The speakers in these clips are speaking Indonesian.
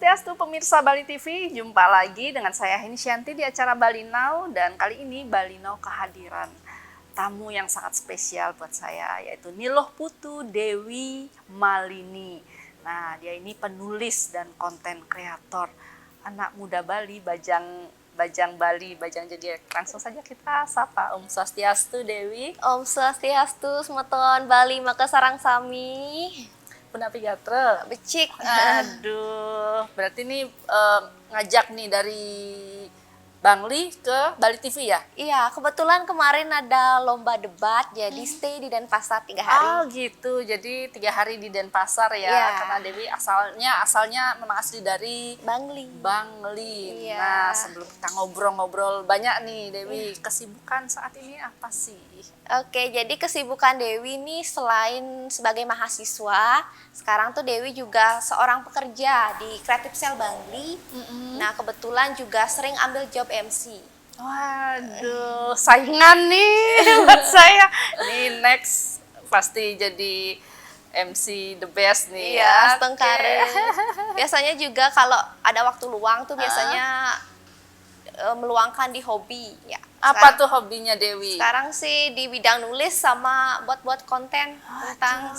Swastiastu pemirsa Bali TV, jumpa lagi dengan saya Heni Shanti di acara Bali Now, dan kali ini Bali Now kehadiran tamu yang sangat spesial buat saya, yaitu Niloh Putu Dewi Malini. Nah, dia ini penulis dan konten kreator, anak muda Bali, Bajang Bali, Bajang jadi. Langsung saja kita sapa. Om Swastiastu Dewi. Om Swastiastu, Semeton Bali, Makasarang Sami. Punapi Gatre. Becik. Aduh, berarti ini ngajak nih dari Bangli ke Bali TV ya? Iya, kebetulan kemarin ada lomba debat, jadi stay di Denpasar 3 hari. Oh gitu, jadi 3 hari di Denpasar ya, Iya. karena Dewi asalnya memang asli dari Bangli. Bangli. Iya. Nah, sebelum kita ngobrol-ngobrol banyak nih Dewi, kesibukan saat ini apa sih? Oke, jadi kesibukan Dewi nih selain sebagai mahasiswa, sekarang tuh Dewi juga seorang pekerja di Creative Cell Bangli. Nah, kebetulan juga sering ambil job MC. Waduh, saingan nih buat saya. Nih next pasti jadi MC the best nih Iya, ya. setengkare. Biasanya juga kalau ada waktu luang tuh biasanya meluangkan di hobi ya. Apa tuh hobinya Dewi? Sekarang sih di bidang nulis sama buat konten tentang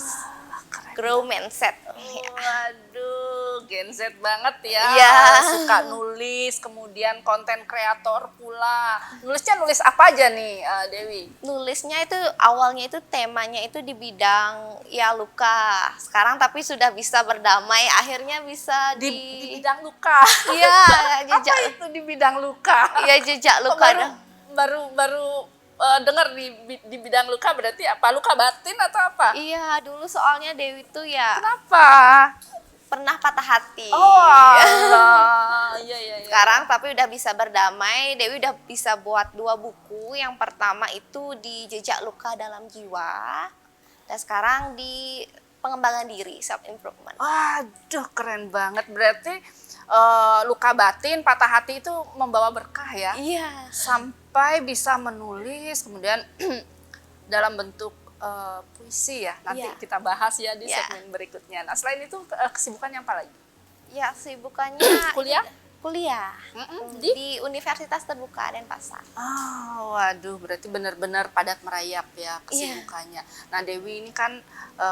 grow mindset. Waduh, Gen Z banget ya. Iya. Suka nulis, kemudian konten kreator pula. Nulisnya nulis apa aja nih, Dewi? Nulisnya itu awalnya itu temanya itu di bidang ya luka. Sekarang tapi sudah bisa berdamai, akhirnya bisa Di di bidang luka. iya, Apa jejak itu di bidang luka? iya jejak Kok luka. baru dengar di bidang luka, berarti apa? Luka batin atau apa? Iya, dulu soalnya Dewi tuh ya Kenapa? pernah patah hati. Oh alah. Iya. Sekarang tapi udah bisa berdamai, Dewi udah bisa buat 2 buku. Yang pertama itu di Jejak Luka Dalam Jiwa, dan sekarang di Pengembangan Diri, self improvement. Waduh, keren banget. Berarti luka batin, patah hati itu membawa berkah ya? Iya. Sampai bisa menulis, kemudian dalam bentuk puisi ya. Nanti Iya. kita bahas ya di Iya. segmen berikutnya. Nah, selain itu kesibukannya apa lagi? Ya, sibukannya Kuliah? kuliah Di? di Universitas Terbuka Denpasar. Oh, waduh, berarti benar-benar padat merayap ya kesibukannya. Nah, Dewi ini kan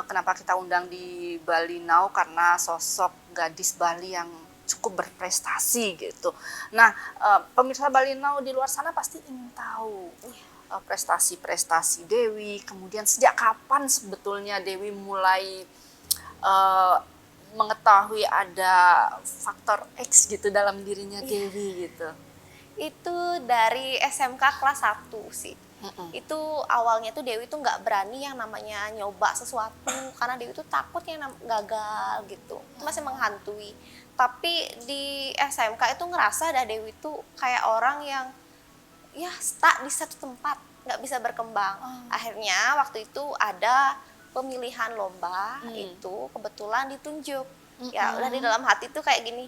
kenapa kita undang di Bali Now, karena sosok gadis Bali yang cukup berprestasi gitu. Nah, pemirsa Bali Now di luar sana pasti ingin tahu prestasi-prestasi Dewi, kemudian sejak kapan sebetulnya Dewi mulai mengetahui ada faktor X gitu dalam dirinya Dewi gitu. Itu dari SMK kelas 1 sih. Itu awalnya tuh Dewi tuh nggak berani yang namanya nyoba sesuatu, karena Dewi tuh takut yang gagal gitu. Itu masih menghantui. Tapi di SMK itu ngerasa ada Dewi tuh kayak orang yang ya stuck di satu tempat, nggak bisa berkembang. Akhirnya waktu itu ada pemilihan lomba, itu kebetulan ditunjuk. Ya udah di dalam hati tuh kayak gini,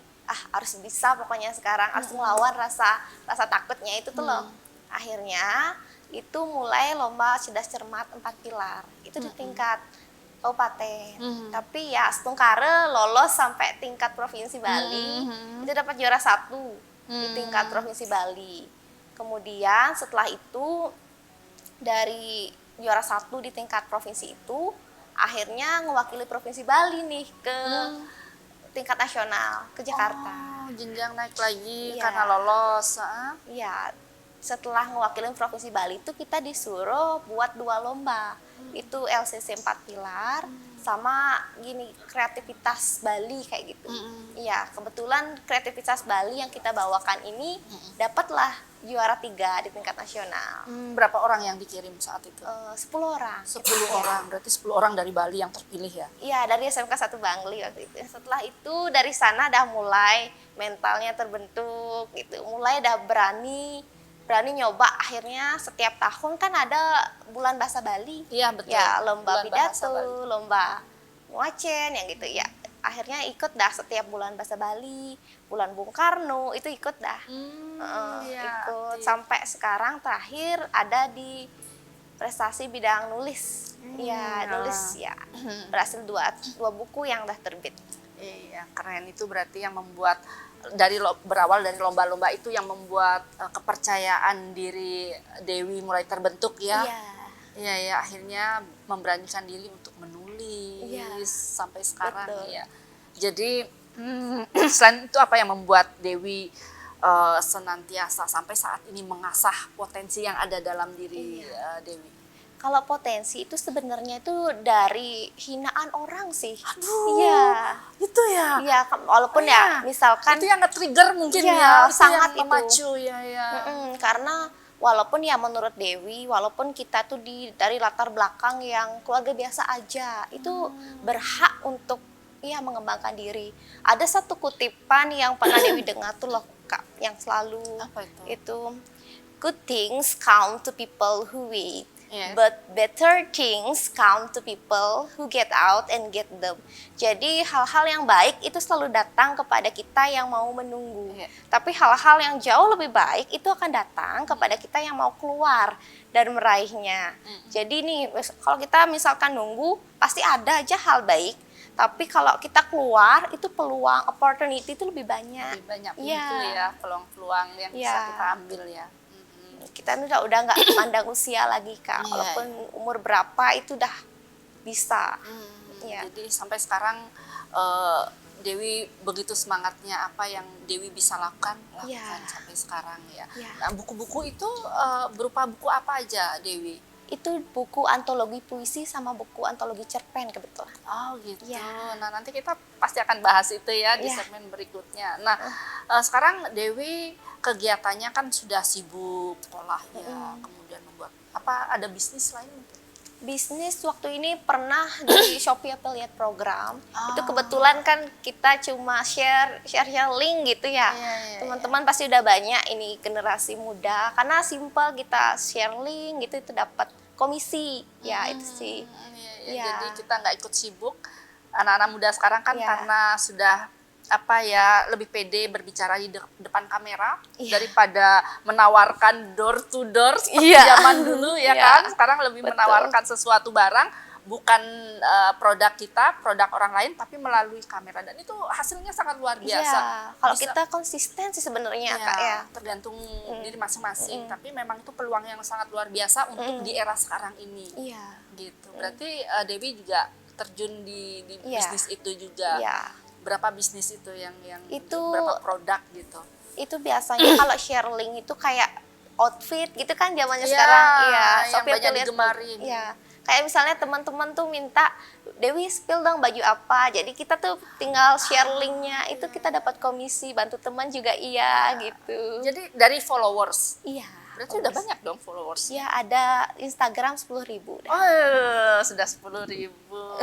harus bisa pokoknya sekarang, harus melawan rasa takutnya itu tuh loh. Akhirnya itu mulai lomba cerdas cermat 4 pilar, itu di tingkat kabupaten. Tapi ya setengkare lolos sampai tingkat provinsi Bali. Itu dapat juara 1 di tingkat provinsi Bali. Kemudian setelah itu dari juara 1 di tingkat provinsi itu, akhirnya mewakili provinsi Bali nih ke tingkat nasional, ke Jakarta. Oh, jenjang naik lagi Iya. karena lolos. Iya, setelah mewakili provinsi Bali itu kita disuruh buat 2 lomba. Itu LCC 4 pilar sama gini kreativitas Bali kayak gitu. Iya, kebetulan kreativitas Bali yang kita bawakan ini dapatlah juara 3 di tingkat nasional. Berapa orang yang dikirim saat itu? 10 orang. 10 orang, berarti 10 orang dari Bali yang terpilih ya? Iya, dari SMK 1 Bangli waktu itu. Setelah itu dari sana dah mulai mentalnya terbentuk gitu. Mulai dah berani nyoba. Akhirnya setiap tahun kan ada bulan bahasa Bali. Iya, betul. Ya, lomba Bulan bahasa pidato, Bali. lomba muacen yang gitu ya. Akhirnya ikut dah setiap bulan bahasa Bali, bulan Bung Karno, itu ikut dah. Iya, Ikut sampai sekarang terakhir ada di prestasi bidang nulis. Iya, nulis ya. Berhasil 2 buku yang dah terbit. Iya, keren. Itu berarti yang membuat berawal dari lomba-lomba itu yang membuat kepercayaan diri Dewi mulai terbentuk ya. Iya, Iya ya, akhirnya memberanikan diri untuk iya, menulis sampai sekarang betul. ya. Jadi selain itu apa yang membuat Dewi senantiasa sampai saat ini mengasah potensi yang ada dalam diri Iya. Dewi? Kalau potensi itu sebenarnya itu dari hinaan orang sih. Aduh, Iya. itu ya. Iya, walaupun ya Iya. misalkan Itu yang nge-trigger mungkin Iya, ya, itu sangat yang memacu ya ya. karena walaupun ya menurut Dewi, walaupun kita tuh dari latar belakang yang keluarga biasa aja, itu berhak untuk ya mengembangkan diri. Ada satu kutipan yang pernah Dewi dengar tuh loh Kak, yang selalu Apa itu? itu good things come to people who wait. Iya. But better things come to people who get out and get them. Jadi hal-hal yang baik itu selalu datang kepada kita yang mau menunggu. Iya. Tapi hal-hal yang jauh lebih baik itu akan datang kepada kita yang mau keluar dan meraihnya. Jadi nih, kalau kita misalkan nunggu, pasti ada aja hal baik. Tapi kalau kita keluar, itu peluang, opportunity itu lebih banyak. Lebih banyak Iya. pintu ya, peluang-peluang yang bisa Iya. kita ambil ya. Kita udah nggak pandang usia lagi Kak. Iya, Walaupun umur berapa itu udah bisa. Iya. Jadi sampai sekarang Dewi begitu semangatnya, apa yang Dewi bisa lakukan Iya. sampai sekarang ya. Iya. Nah, buku-buku itu berupa buku apa aja, Dewi? Itu buku antologi puisi sama buku antologi cerpen kebetulan. Oh gitu. Iya. Nah nanti kita pasti akan bahas itu ya di Iya. segmen berikutnya. Nah sekarang Dewi kegiatannya kan sudah sibuk sekolah ya, kemudian membuat apa, ada bisnis lain? Bisnis waktu ini pernah di Shopee Affiliate Program. Itu Ah. kebetulan kan kita cuma share link gitu ya. Iya, Teman-teman pasti udah banyak ini generasi muda karena simple kita share link gitu itu dapat komisi. Ya itu sih. Iya. Iya. Jadi kita nggak ikut sibuk. Anak-anak muda sekarang kan Iya. karena sudah apa ya, lebih pede berbicara di depan kamera Iya. daripada menawarkan door to door seperti Iya. zaman dulu ya Iya. kan. Sekarang lebih Betul. menawarkan sesuatu barang, bukan produk kita, produk orang lain, tapi melalui kamera, dan itu hasilnya sangat luar biasa. Iya. Kalau Bisa- kita konsisten sih sebenarnya Kak ya. tergantung diri masing-masing, tapi memang itu peluang yang sangat luar biasa untuk di era sekarang ini. Iya. Gitu. Berarti Dewi juga terjun di Iya. bisnis itu juga. Iya. Berapa bisnis itu yang Itu- berapa produk gitu? Itu biasanya kalau share link itu kayak outfit gitu kan zamannya Iya, sekarang. Iya, yang Shopee banyak Affiliate digemarin. Iya. Kayak misalnya teman-teman tuh minta Dewi spill dong baju apa. Jadi kita tuh tinggal share linknya, itu kita dapat komisi, bantu teman juga iya gitu. Jadi dari followers. Iya. Berarti udah banyak dong followers. Iya, ada Instagram 10.000 dah. Oh, sudah 10.000,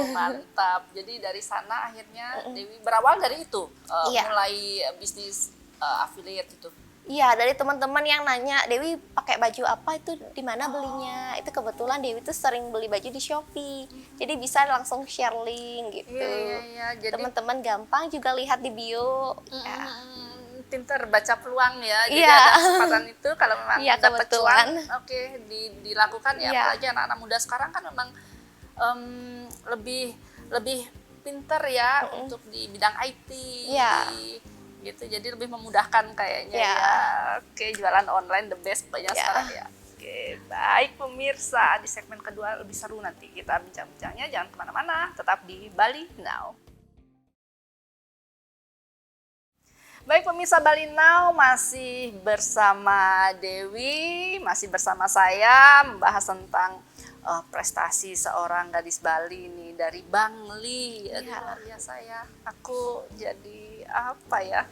mantap. Jadi dari sana akhirnya Dewi berawal dari itu, Iya. mulai bisnis affiliate itu. Iya, dari teman-teman yang nanya, Dewi pakai baju apa itu di mana belinya? Itu kebetulan Dewi tuh sering beli baju di Shopee. Jadi bisa langsung share link gitu. Iya. Jadi Teman-teman gampang juga lihat di bio. Ya. pinter baca peluang ya. Jadi Iya. ada kesempatan itu kalau memang Iya, dapat kebetulan. cuan, oke, dilakukan ya. Iya. Apalagi anak-anak muda sekarang kan memang lebih pinter ya untuk di bidang IT. Iya. Gitu. Jadi lebih memudahkan kayaknya Iya. ya. Oke, jualan online the best banyak Iya. sekarang ya. Oke, baik pemirsa, di segmen kedua lebih seru nanti kita bincang-bincangnya. Jangan kemana-mana, tetap di Bali Now. Baik pemirsa Bali Now, masih bersama Dewi, masih bersama saya membahas tentang prestasi seorang gadis Bali nih dari Bangli. Aduh, Iya. luar biasa ya. Aku jadi apa ya?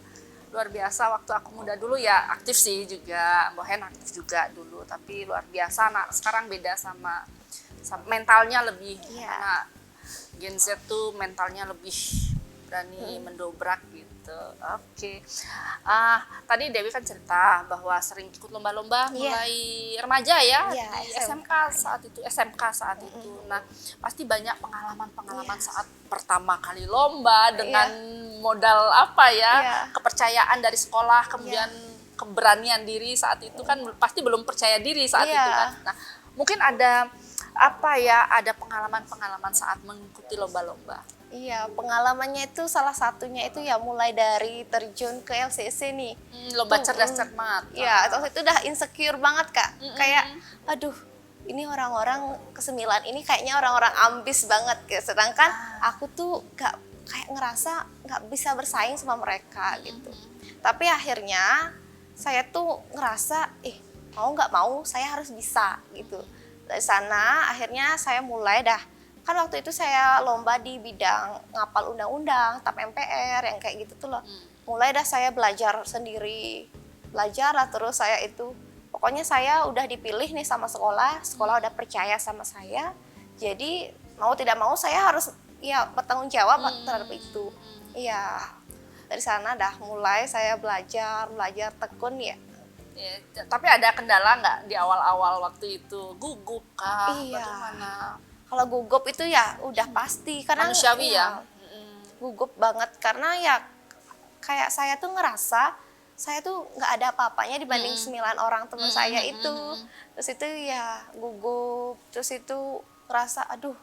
Luar biasa waktu aku muda dulu ya, aktif sih juga, Bohen aktif juga dulu, tapi luar biasa. Nah, sekarang beda sama mentalnya lebih. Iya. Karena Gen Z tuh mentalnya lebih berani mendobrak gitu. Oke. Tadi Dewi kan cerita bahwa sering ikut lomba-lomba Iya. mulai remaja ya, Iya, di SMK. SMK saat itu. Nah, pasti banyak pengalaman-pengalaman Iya. saat pertama kali lomba dengan modal apa ya, Iya. kepercayaan dari sekolah, kemudian keberanian diri saat itu kan pasti belum percaya diri saat Iya. itu kan. Nah, mungkin ada apa ya, ada pengalaman-pengalaman saat mengikuti lomba-lomba. Iya, pengalamannya itu salah satunya itu ya mulai dari terjun ke LCC nih. Lomba Tuh, cerdas cermat. Iya, waktu itu udah insecure banget Kak. Mm-mm. Kayak, aduh, ini orang-orang ke-9 ini kayaknya orang-orang ambis banget. Sedangkan aku tuh kayak ngerasa nggak bisa bersaing sama mereka gitu. Tapi akhirnya saya tuh ngerasa, mau nggak mau saya harus bisa gitu. Dari sana akhirnya saya mulai kan waktu itu saya lomba di bidang ngapal undang-undang, tap MPR, yang kayak gitu tuh loh. Mulai saya belajar sendiri, belajar lah terus saya itu. Pokoknya saya udah dipilih nih sama sekolah udah percaya sama saya. Jadi mau tidak mau saya harus ya bertanggung jawab terhadap itu. Iya, dari sana mulai saya belajar tekun ya. Ya, tapi ada kendala nggak di awal-awal waktu itu? Gugup kah? Iya. Bagaimana? Kalau gugup itu ya udah pasti karena Manusiawi ya? gugup banget karena ya kayak saya tuh ngerasa saya tuh nggak ada apa-apanya dibanding 9 orang teman saya itu. Terus itu ya gugup, terus itu ngerasa aduh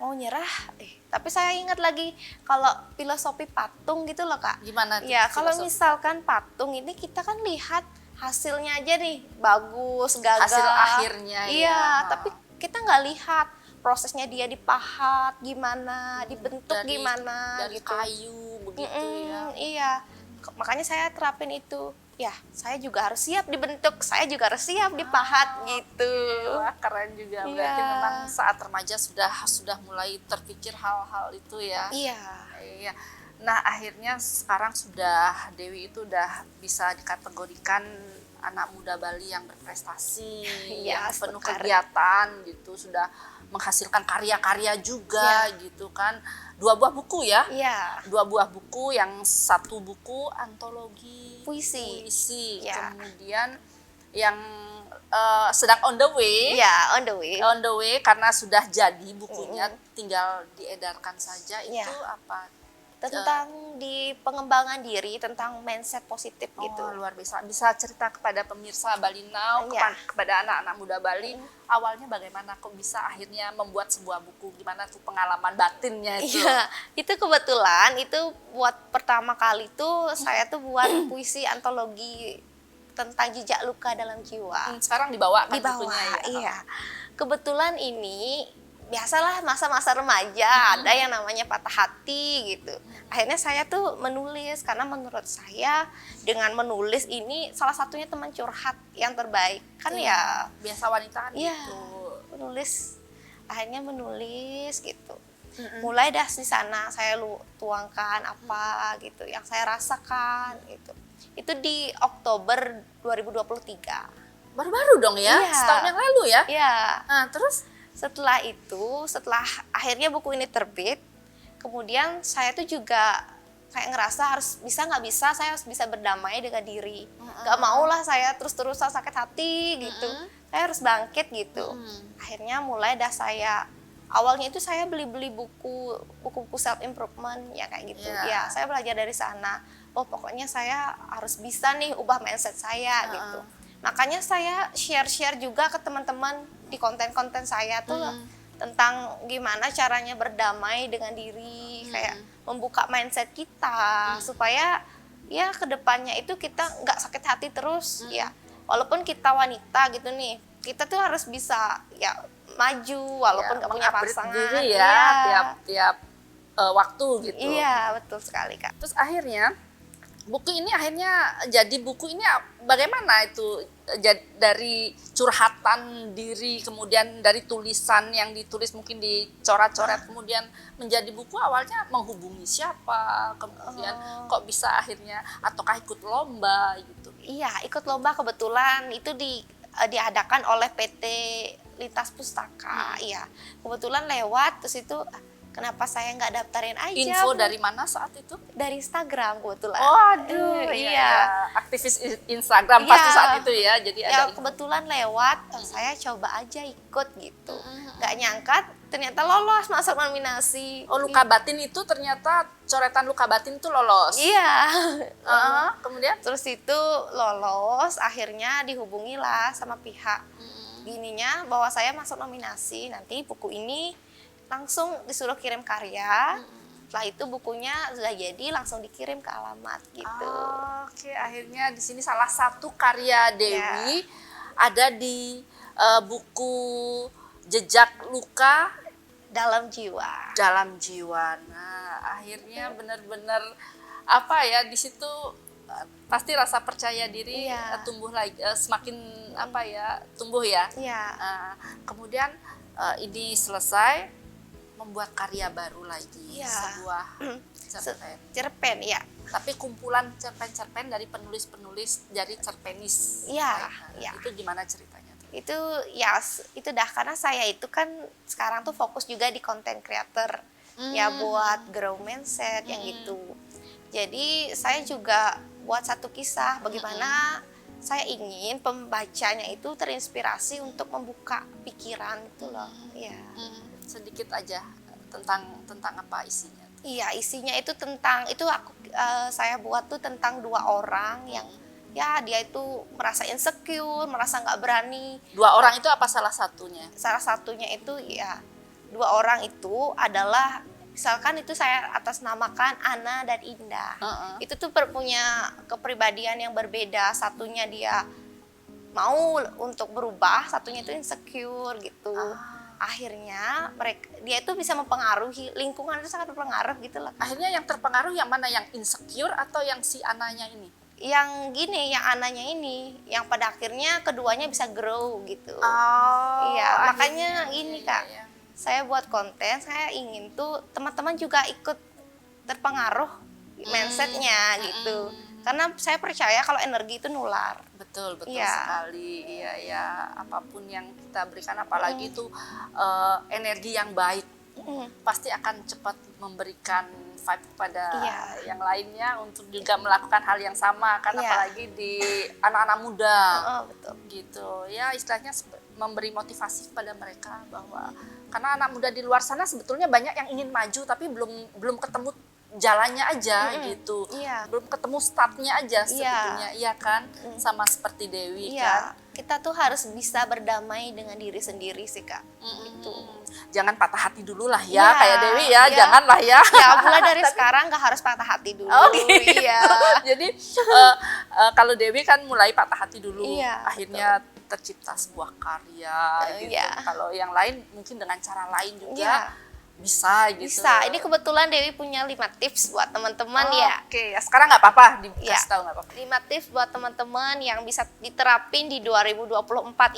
mau nyerah. Tapi saya ingat lagi kalau filosofi patung gitu loh Kak. Gimana tuh Ya kalau filosofi? misalkan patung ini kita kan lihat hasilnya aja nih bagus, gagal. Hasil akhirnya iya, ya. tapi kita nggak lihat prosesnya dia dipahat gimana, dibentuk gimana dari gitu. kayu begitu ya. Iya, makanya saya terapin itu. Ya, saya juga harus siap dibentuk, saya juga harus siap dipahat gitu. Wah, keren juga. Iya. Berarti memang saat remaja sudah mulai terpikir hal-hal itu ya. Iya. Iya. Nah, akhirnya sekarang Dewi itu udah bisa dikategorikan anak muda Bali yang berprestasi, Iya, yang penuh sekali. kegiatan gitu, sudah menghasilkan karya-karya juga gitu kan. 2 buah buku ya. Iya. 2 buah buku, yang satu buku antologi Puisi. Ya. Kemudian yang sedang on the way. Iya, on the way. On the way karena sudah jadi bukunya, tinggal diedarkan saja. Iya. Itu apa? Tentang di pengembangan diri, tentang mindset positif gitu. Oh, luar biasa. Bisa cerita kepada pemirsa Bali Now, Iya. kepada anak-anak muda Bali, awalnya bagaimana kok bisa akhirnya membuat sebuah buku? Gimana tuh pengalaman batinnya itu? Iya, itu kebetulan itu buat pertama kali tuh saya tuh buat puisi antologi tentang jejak luka dalam jiwa. Sekarang dibawa kan Di bawah, bukunya ya? iya. Kebetulan ini biasalah masa-masa remaja ada yang namanya patah hati gitu. Akhirnya saya tuh menulis karena menurut saya dengan menulis ini salah satunya teman curhat yang terbaik. Kan ya Biasa wanita kan iya, gitu. akhirnya menulis gitu. Mulai di sana saya tuangkan apa gitu yang saya rasakan gitu. Itu di Oktober 2023. Baru-baru dong ya? Iya. Setahun yang lalu ya? Iya. Nah, terus? Setelah akhirnya buku ini terbit, kemudian saya tuh juga kayak ngerasa nggak bisa, saya harus bisa berdamai dengan diri. Nggak maulah saya terus-terusan sakit hati gitu. Saya harus bangkit gitu. Akhirnya mulai awalnya itu saya beli-beli buku self improvement ya kayak gitu. Ya, saya belajar dari sana. Oh, pokoknya saya harus bisa nih ubah mindset saya gitu. Makanya saya share-share juga ke teman-teman di konten-konten saya tuh tentang gimana caranya berdamai dengan diri, kayak membuka mindset kita supaya ya kedepannya itu kita nggak sakit hati terus ya. Walaupun kita wanita gitu nih, kita tuh harus bisa ya maju walaupun nggak punya mengupgrade pasangan. diri ya, tiap waktu gitu. Iya, betul sekali Kak. Terus akhirnya buku ini bagaimana itu dari curhatan diri, kemudian dari tulisan yang ditulis mungkin dicoret-coret, kemudian menjadi buku. Awalnya menghubungi siapa, kemudian kok bisa akhirnya, ataukah ikut lomba gitu? Iya, ikut lomba kebetulan itu diadakan oleh PT Lintas Pustaka. Iya, kebetulan lewat terus itu kenapa saya nggak daftarin aja? Info dari mana saat itu? Dari Instagram kebetulan. Oh, aduh, iya. Aktivis Instagram pasti saat itu ya. Jadi ya ada kebetulan lewat, saya coba aja ikut gitu. Nggak nyangka ternyata lolos masuk nominasi. Oh, luka batin itu ternyata coretan luka batin itu lolos. Iya. Kemudian Terus itu lolos, akhirnya dihubungilah sama pihak gininya bahwa saya masuk nominasi. Nanti buku ini langsung disuruh kirim karya, Setelah itu bukunya sudah jadi, langsung dikirim ke alamat gitu. Oke, akhirnya di sini salah satu karya Dewi ada di buku Jejak Luka Dalam Jiwa. Dalam Jiwa. Nah, akhirnya benar-benar apa ya, di situ pasti rasa percaya diri tumbuh lagi, semakin apa ya, tumbuh ya. Kemudian ini selesai, membuat karya baru lagi, sebuah cerpen ya. Tapi kumpulan cerpen-cerpen dari penulis-penulis dari cerpenis. Iya. Itu gimana ceritanya? Itu ya itu dah, karena saya itu kan sekarang tuh fokus juga di content creator ya, buat grow mindset yang gitu. Jadi saya juga buat satu kisah bagaimana saya ingin pembacanya itu terinspirasi untuk membuka pikiran itu loh. Sedikit aja tentang apa isinya? Iya, isinya itu tentang saya buat tuh tentang 2 orang yang ya dia itu merasa insecure, merasa nggak berani. 2 orang itu apa salah satunya? Salah satunya itu ya 2 orang itu adalah, misalkan itu saya atas namakan Ana dan Indah. Itu tuh punya kepribadian yang berbeda. Satunya dia mau untuk berubah, satunya itu insecure gitu. Akhirnya dia itu bisa mempengaruhi lingkungan, itu sangat berpengaruh gitu loh. Akhirnya yang terpengaruh yang mana, yang insecure atau yang si Ananya ini? Yang gini, yang Ananya ini, yang pada akhirnya keduanya bisa grow gitu. Makanya ini Kak, saya buat konten, saya ingin tuh teman-teman juga ikut terpengaruh mindsetnya gitu. Karena saya percaya kalau energi itu nular. Betul sekali. Iya, apapun yang kita berikan, apalagi itu energi yang baik, pasti akan cepat memberikan vibe pada yang lainnya untuk juga melakukan hal yang sama kan, apalagi di anak-anak muda. Betul. Gitu ya, istilahnya memberi motivasi kepada mereka bahwa karena anak muda di luar sana sebetulnya banyak yang ingin maju tapi belum ketemu jalannya aja gitu, belum ketemu startnya aja sebetulnya, iya kan, sama seperti Dewi kan. Kita tuh harus bisa berdamai dengan diri sendiri sih Kak. Gitu. Jangan patah hati dulu lah ya, kayak Dewi ya, janganlah ya. Mulai dari sekarang nggak harus patah hati dulu. Gitu. Jadi kalau Dewi kan mulai patah hati dulu, akhirnya tercipta sebuah karya gitu. Kalau yang lain mungkin dengan cara lain juga bisa gitu. Bisa. Ini kebetulan Dewi punya 5 tips buat teman-teman ya. Oke, sekarang nggak apa-apa dikasih tahu, nggak apa-apa. 5 tips buat teman-teman yang bisa diterapin di 2024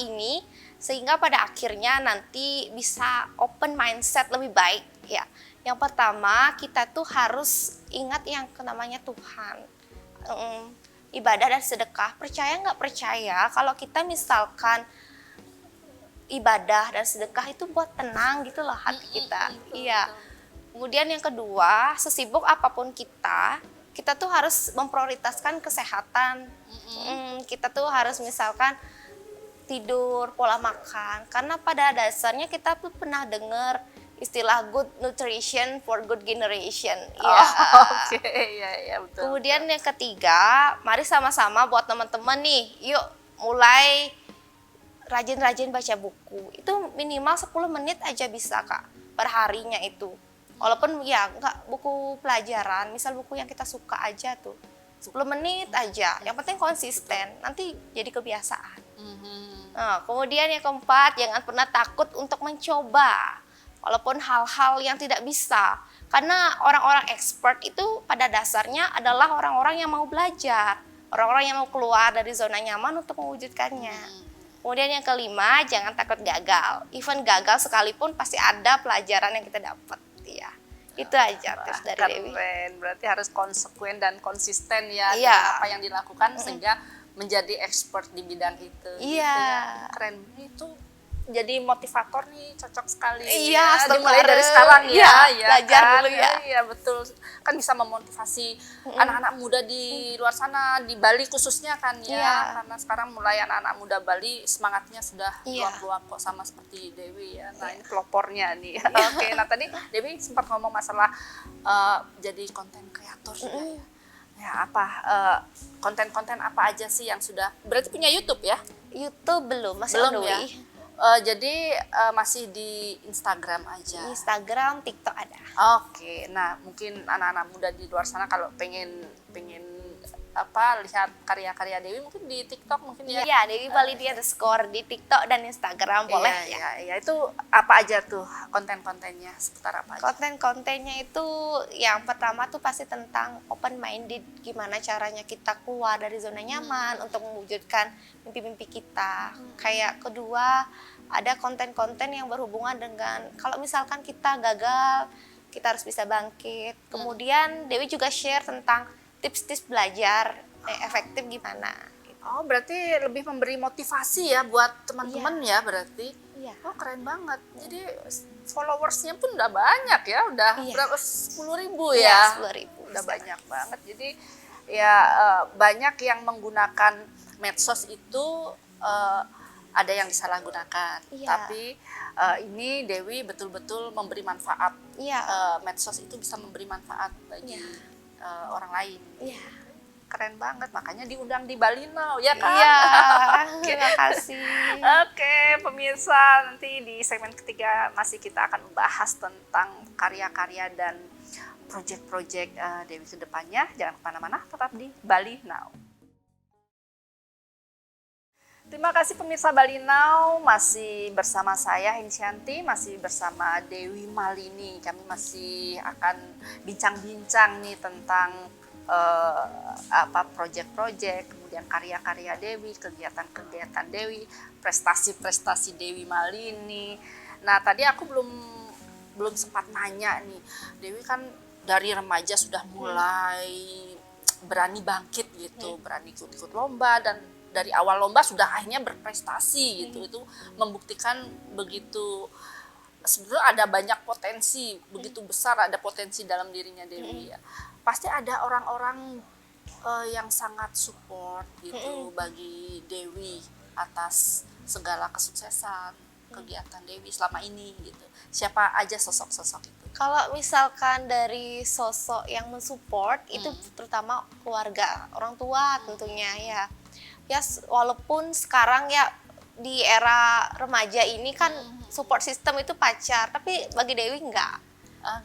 ini sehingga pada akhirnya nanti bisa open mindset lebih baik ya. Yang pertama, kita tuh harus ingat yang namanya Tuhan. Ibadah dan sedekah. Percaya nggak percaya kalau kita misalkan ibadah dan sedekah itu buat tenang gitu loh hati kita. Kemudian yang kedua, sesibuk apapun kita tuh harus memprioritaskan kesehatan. Kita tuh harus misalkan tidur, pola makan. Karena pada dasarnya kita tuh pernah dengar istilah good nutrition for good generation. Betul. Kemudian yang ketiga, mari sama-sama buat teman-teman nih, yuk mulai rajin-rajin baca buku. Itu minimal 10 menit aja bisa Kak, per harinya itu. Walaupun ya nggak buku pelajaran, misal buku yang kita suka aja tuh. 10 menit aja, yang penting konsisten, nanti jadi kebiasaan. Nah, kemudian yang keempat, jangan pernah takut untuk mencoba. Walaupun hal-hal yang tidak bisa. Karena orang-orang expert itu pada dasarnya adalah orang-orang yang mau belajar. Orang-orang yang mau keluar dari zona nyaman untuk mewujudkannya. Kemudian yang kelima, jangan takut gagal. Even gagal sekalipun pasti ada pelajaran yang kita dapat. Ya, itu aja tips dari Dewi. Keren, berarti harus konsekuen dan konsisten ya dengan apa yang dilakukan sehingga menjadi expert di bidang itu. Gitu ya. Keren, itu jadi motivator nih, cocok sekali. Dimulai dari sekarang belajar kan? dulu ya. Iya betul, kan bisa memotivasi anak-anak muda di luar sana, di Bali khususnya kan ya. Karena sekarang mulai anak-anak muda Bali semangatnya sudah keluar kok, sama seperti Dewi ya. Nah ini pelopornya nih. Oke, nah tadi Dewi sempat ngomong masalah jadi konten kreator juga ya. Ya apa konten-konten apa aja sih yang sudah, berarti punya YouTube ya? YouTube belum, masih on the way. Jadi masih di Instagram aja. Instagram, TikTok ada. Oke, nah mungkin anak-anak muda di luar sana kalau pengen lihat karya-karya Dewi mungkin di TikTok mungkin ya. Iya, Dewi Balidi_, di TikTok dan Instagram boleh ya. Iya, itu apa aja tuh konten-kontennya, seputar apa aja? Konten-kontennya itu yang pertama tuh pasti tentang open minded, gimana caranya kita keluar dari zona nyaman untuk mewujudkan mimpi-mimpi kita. Kayak kedua, ada konten-konten yang berhubungan dengan kalau misalkan kita gagal, kita harus bisa bangkit. Kemudian Dewi juga share tentang tips-tips belajar efektif gimana gitu. Oh, berarti lebih memberi motivasi ya buat teman-teman ya berarti. Iya. Oh, keren banget. Jadi followersnya pun udah banyak ya, udah Iya. berapa 10.000 Iya, ya? 10.000 Udah sekarang. banyak banget. Jadi ya banyak yang menggunakan medsos itu ada yang disalahgunakan. Iya. Tapi ini Dewi betul-betul memberi manfaat. Iya. Medsos itu bisa memberi manfaat bagi Iya. orang lain. Iya. Keren banget, makanya diundang di Bali Now, ya kan? Iya. Terima kasih. Oke, pemirsa, nanti di segmen ketiga masih kita akan membahas tentang karya-karya dan proyek-proyek Dewi ke depannya. Jangan kemana-mana, tetap di Bali Now. Terima kasih pemirsa Bali Now, masih bersama saya Hinsyanti, masih bersama Dewi Malini. Kami masih akan bincang-bincang nih tentang proyek-proyek, kemudian karya-karya Dewi, kegiatan-kegiatan Dewi, prestasi-prestasi Dewi Malini. Nah, tadi aku belum sempat nanya nih, Dewi kan dari remaja sudah mulai berani bangkit gitu, berani ikut lomba, dan dari awal lomba sudah akhirnya berprestasi gitu. Itu membuktikan begitu sebenarnya ada banyak potensi, begitu besar ada potensi dalam dirinya Dewi ya. Pasti ada orang-orang yang sangat support gitu bagi Dewi atas segala kesuksesan kegiatan Dewi selama ini gitu. Siapa aja sosok-sosok itu? Kalau misalkan dari sosok yang mensupport itu terutama keluarga, orang tua tentunya ya. Ya walaupun sekarang ya di era remaja ini kan support system itu pacar, tapi bagi Dewi enggak.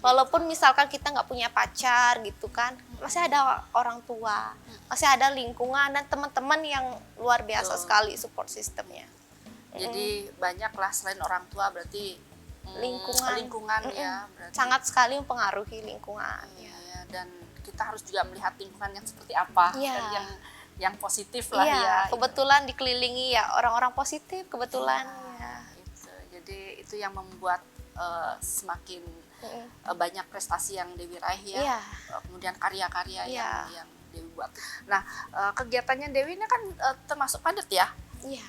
Walaupun misalkan kita nggak punya pacar gitu kan, masih ada orang tua, masih ada lingkungan dan teman-teman yang luar biasa sekali support sistemnya. Jadi banyaklah selain orang tua berarti lingkungan ya berarti. Sangat sekali mempengaruhi lingkungan. Ya, dan kita harus juga melihat lingkungan yang seperti apa, Iya. dan yang positif lah Iya, ya. kebetulan dikelilingi ya orang-orang positif kebetulan ya. Gitu. Jadi itu yang membuat semakin banyak prestasi yang Dewi raih ya. Iya. Kemudian karya-karya Iya. yang Dewi buat. Nah, kegiatannya Dewi ini kan termasuk padat ya. Iya.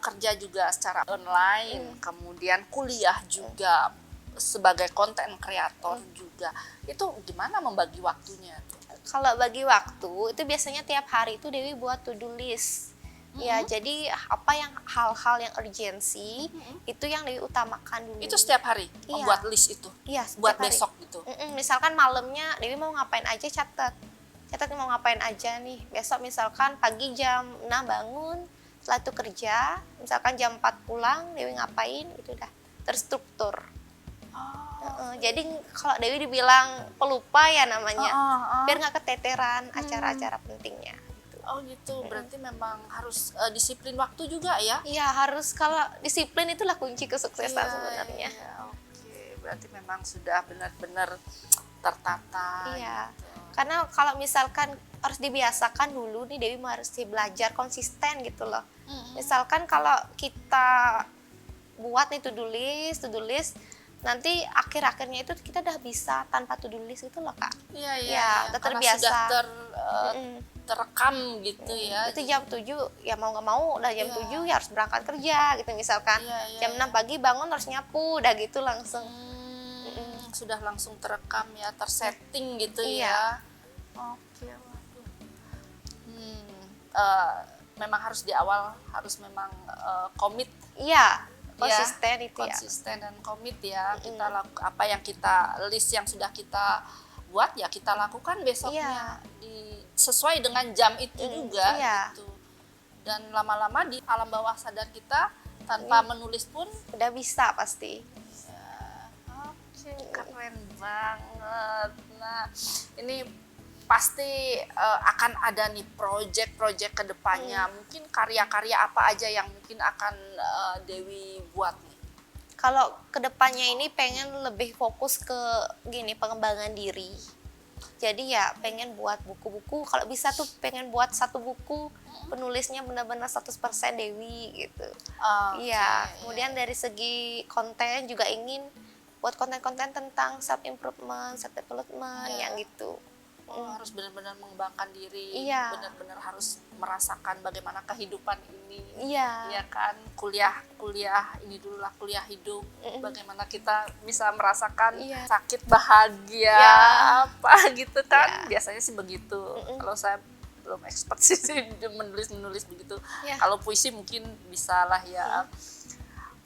Kerja juga secara online, kemudian kuliah juga sebagai konten kreator juga. Itu gimana membagi waktunya tuh? Kalau bagi waktu itu biasanya tiap hari itu Dewi buat to do list. Ya, jadi apa yang hal-hal yang urgensi itu yang Dewi utamakan dulu. Itu setiap hari Iya. membuat list itu. Iya, Buat setiap hari. besok gitu. Misalkan malamnya Dewi mau ngapain aja catat mau ngapain aja nih. Besok misalkan pagi jam 6 bangun, setelah itu kerja, misalkan jam 4 pulang, Dewi ngapain gitu dah. Terstruktur. Jadi kalau Dewi dibilang pelupa ya namanya, biar nggak keteteran acara-acara pentingnya. Oh gitu, berarti memang harus disiplin waktu juga ya? Iya, harus, kalau disiplin itulah kunci kesuksesan Iya, sebenarnya. iya, oke, berarti memang sudah benar-benar tertata. Iya. Gitu. Karena kalau misalkan harus dibiasakan dulu nih, Dewi harus belajar konsisten gitu loh. Misalkan kalau kita buat nih to do list, nanti akhir-akhirnya itu kita udah bisa tanpa to do list gitu loh Kak. Iya, Ya, udah karena terbiasa. sudah terekam gitu ya. Itu jam 7 ya mau nggak mau udah jam 7 ya harus berangkat kerja gitu misalkan. Iya, iya, Jam 6 pagi bangun harus nyapu, udah gitu langsung. Sudah langsung terekam ya, tersetting gitu Iya. ya. Oke, waduh. Memang harus di awal harus memang komit. Iya, konsisten itu ya. Konsisten dan komit ya. Kita apa yang kita list yang sudah kita buat ya kita lakukan besoknya. Sesuai dengan jam itu juga Iya. gitu. Dan lama-lama di alam bawah sadar kita Tanpa menulis pun udah bisa pasti. oke, keren banget. Nah, ini pasti akan ada nih project-project ke depannya. Mungkin karya-karya apa aja yang mungkin akan Dewi buat nih? Kalau kedepannya ini pengen lebih fokus ke gini, pengembangan diri. Jadi ya pengen buat buku-buku, kalau bisa tuh pengen buat satu buku penulisnya benar-benar 100% Dewi gitu. Iya, kemudian dari segi konten juga ingin buat konten-konten tentang self improvement, self development yang gitu. Harus benar-benar mengembangkan diri, Iya. benar-benar harus merasakan bagaimana kehidupan ini. Iya. Ya kan, kuliah ini dululah kuliah hidup. Bagaimana kita bisa merasakan Iya. sakit bahagia Ya. apa gitu kan. Ya. Biasanya sih begitu. Kalau saya belum expert sih menulis begitu. Ya. Kalau puisi mungkin bisa lah ya.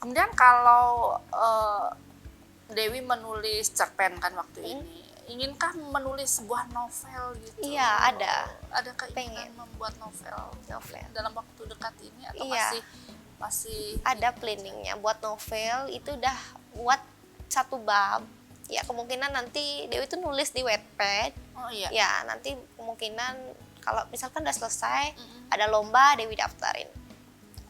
Kemudian kalau Dewi menulis cerpen kan waktu ini. Inginkah menulis sebuah novel gitu? Iya, ada. Ada keinginan Pengen. membuat novel Novel. dalam waktu dekat ini atau Iya. masih Ada planningnya buat novel itu udah buat satu bab. Ya kemungkinan nanti Dewi tuh nulis di Wattpad. Oh iya. Ya nanti kemungkinan kalau misalkan udah selesai ada lomba Dewi daftarin.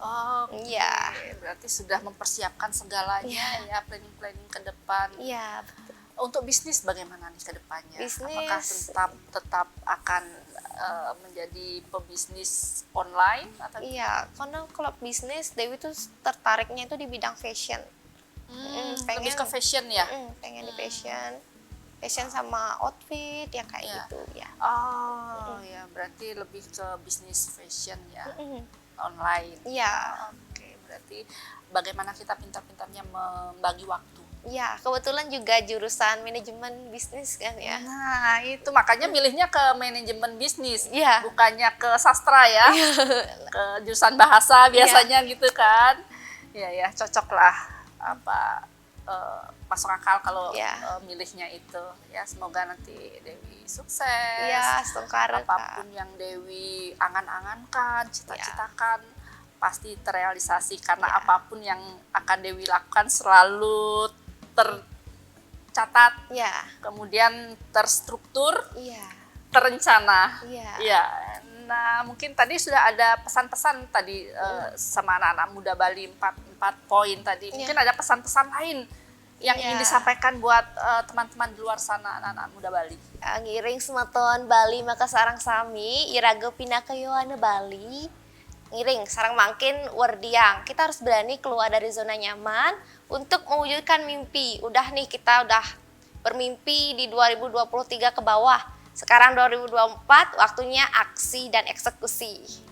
Oh Iya. berarti sudah mempersiapkan segalanya ya, planning ke depan. Iya, betul. Untuk bisnis bagaimana nih ke depannya? Bisnis. Apakah tetap akan menjadi pebisnis online atau Iya, karena kalau bisnis Dewi tuh tertariknya itu di bidang fashion. lebih ke fashion ya? Pengen di fashion sama outfit yang kayak Iya. gitu ya. Oh ya, berarti lebih ke bisnis fashion ya, online. Iya. Oke, berarti bagaimana kita pintar-pintarnya membagi waktu. Ya, kebetulan juga jurusan manajemen bisnis kan ya. Nah, itu makanya milihnya ke manajemen bisnis, Iya. bukannya ke sastra ya, ke jurusan bahasa biasanya gitu kan. Iya ya, cocok lah masuk akal kalau Iya. milihnya itu. Ya, semoga nanti Dewi sukses. Iya, setengkara. Apapun yang Dewi angan-angankan, cita-citakan pasti terrealisasi karena Ya. apapun yang akan Dewi lakukan selalu tercatat, Ya. kemudian terstruktur, Iya. terencana. Iya. Ya. Nah, mungkin tadi sudah ada pesan-pesan tadi sama anak-anak muda Bali 4 poin tadi. Mungkin ada pesan-pesan lain yang ingin disampaikan buat teman-teman di luar sana, anak-anak muda Bali. Ngiring semeton Bali maka sarang sami iraga pinakayoana Bali. Ngiring sarang makin wardiang. Kita harus berani keluar dari zona nyaman untuk mewujudkan mimpi. Udah nih kita udah bermimpi di 2023 ke bawah. Sekarang 2024 waktunya aksi dan eksekusi.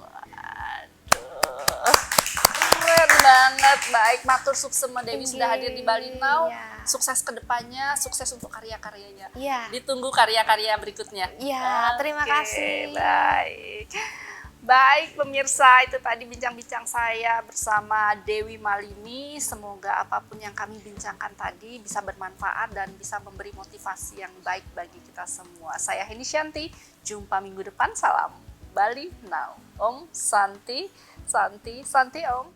Keren banget, baik. Matur suksema Dewi sudah hadir di Bali Now. Iya. Sukses ke depannya, sukses untuk karya-karyanya. Iya. Ditunggu karya-karya berikutnya. Iya, terima Oke, kasih. Baik. Baik pemirsa, itu tadi bincang-bincang saya bersama Dewi Malini. Semoga apapun yang kami bincangkan tadi bisa bermanfaat dan bisa memberi motivasi yang baik bagi kita semua. Saya Heni Shanti, jumpa minggu depan. Salam Bali Now. Om Santi, Santi, Santi Om.